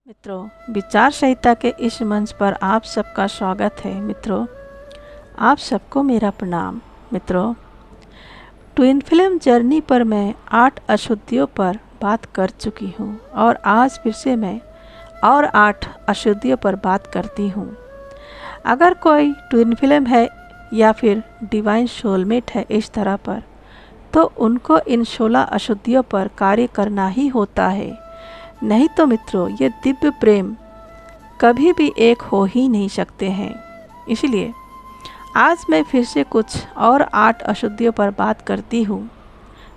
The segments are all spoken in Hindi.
मित्रों, विचार संहिता के इस मंच पर आप सबका स्वागत है। मित्रों, आप सबको मेरा प्रणाम। मित्रों, ट्विन फिल्म जर्नी पर मैं 8 अशुद्धियों पर बात कर चुकी हूँ और आज फिर से मैं और 8 अशुद्धियों पर बात करती हूँ। अगर कोई ट्विन फिल्म है या फिर डिवाइन सोलमेट है इस तरह पर, तो उनको इन 16 अशुद्धियों पर कार्य करना ही होता है। नहीं तो मित्रों, ये दिव्य प्रेम कभी भी एक हो ही नहीं सकते हैं। इसलिए आज मैं फिर से कुछ और 8 अशुद्धियों पर बात करती हूँ।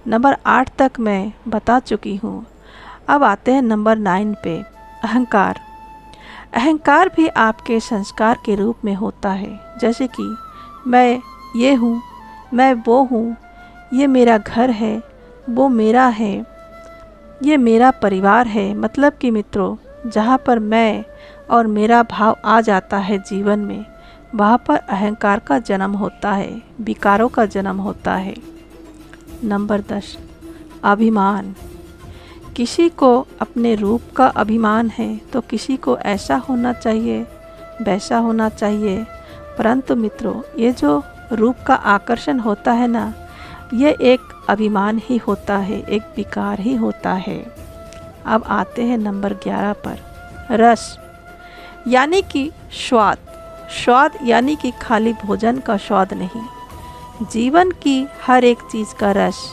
नंबर 8 तक मैं बता चुकी हूँ। अब आते हैं नंबर 9 पे, अहंकार। अहंकार भी आपके संस्कार के रूप में होता है, जैसे कि मैं ये हूँ, मैं वो हूँ, ये मेरा घर है, वो मेरा है, ये मेरा परिवार है। मतलब कि मित्रों, जहाँ पर मैं और मेरा भाव आ जाता है जीवन में, वहाँ पर अहंकार का जन्म होता है, विकारों का जन्म होता है। नंबर 10, अभिमान। किसी को अपने रूप का अभिमान है तो किसी को ऐसा होना चाहिए, वैसा होना चाहिए। परंतु मित्रों, ये जो रूप का आकर्षण होता है ना, ये एक अभिमान ही होता है, एक विकार ही होता है। अब आते हैं नंबर 11 पर, रस यानी कि स्वाद। स्वाद यानी कि खाली भोजन का स्वाद नहीं, जीवन की हर एक चीज़ का रस,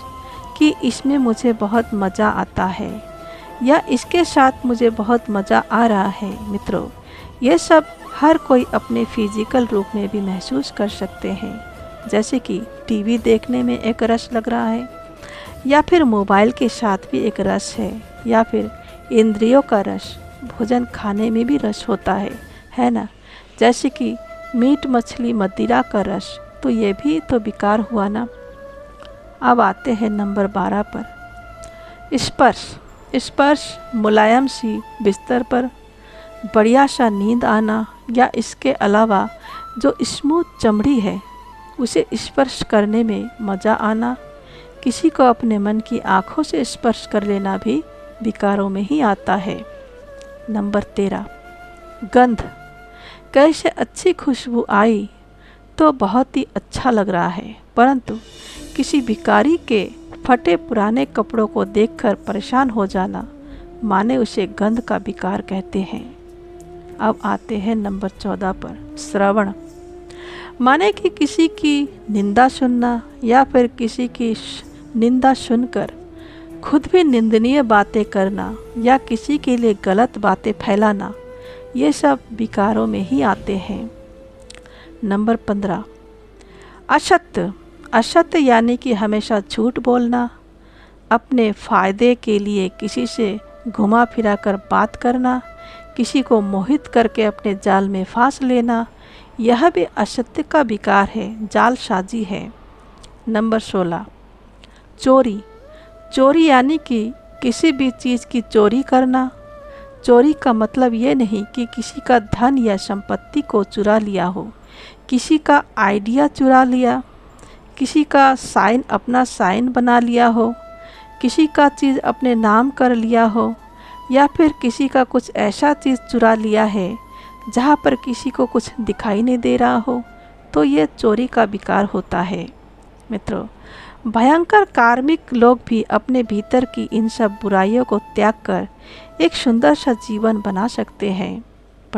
कि इसमें मुझे बहुत मज़ा आता है या इसके साथ मुझे बहुत मज़ा आ रहा है। मित्रों, ये सब हर कोई अपने फिजिकल रूप में भी महसूस कर सकते हैं। जैसे कि टीवी देखने में एक रस लग रहा है, या फिर मोबाइल के साथ भी एक रस है, या फिर इंद्रियों का रस, भोजन खाने में भी रस होता है ना। जैसे कि मीट मछली मदिरा का रस, तो ये भी तो विकार हुआ ना। अब आते हैं नंबर 12 पर, स्पर्श। स्पर्श मुलायम सी बिस्तर पर बढ़िया सा नींद आना, या इसके अलावा जो स्मूथ चमड़ी है उसे स्पर्श करने में मज़ा आना। किसी को अपने मन की आँखों से स्पर्श कर लेना भी विकारों में ही आता है। नंबर 13, गंध। कैसे अच्छी खुशबू आई तो बहुत ही अच्छा लग रहा है, परंतु किसी भिखारी के फटे पुराने कपड़ों को देखकर परेशान हो जाना, माने उसे गंध का विकार कहते हैं। अब आते हैं नंबर 14 पर, श्रवण। माने कि किसी की निंदा सुनना या फिर किसी की निंदा सुनकर खुद भी निंदनीय बातें करना या किसी के लिए गलत बातें फैलाना, ये सब विकारों में ही आते हैं। नंबर 15, असत्य। असत्य यानी कि हमेशा झूठ बोलना, अपने फ़ायदे के लिए किसी से घुमा फिरा कर बात करना, किसी को मोहित करके अपने जाल में फांस लेना, यह भी असत्य का विकार है, जालसाजी है। नंबर 16, चोरी। चोरी यानी कि किसी भी चीज़ की चोरी करना। चोरी का मतलब ये नहीं कि किसी का धन या संपत्ति को चुरा लिया हो, किसी का आइडिया चुरा लिया, किसी का साइन अपना साइन बना लिया हो, किसी का चीज़ अपने नाम कर लिया हो, या फिर किसी का कुछ ऐसा चीज़ चुरा लिया है जहाँ पर किसी को कुछ दिखाई नहीं दे रहा हो, तो ये चोरी का विकार होता है। मित्रों, भयंकर कार्मिक लोग भी अपने भीतर की इन सब बुराइयों को त्याग कर एक सुंदर सा जीवन बना सकते हैं।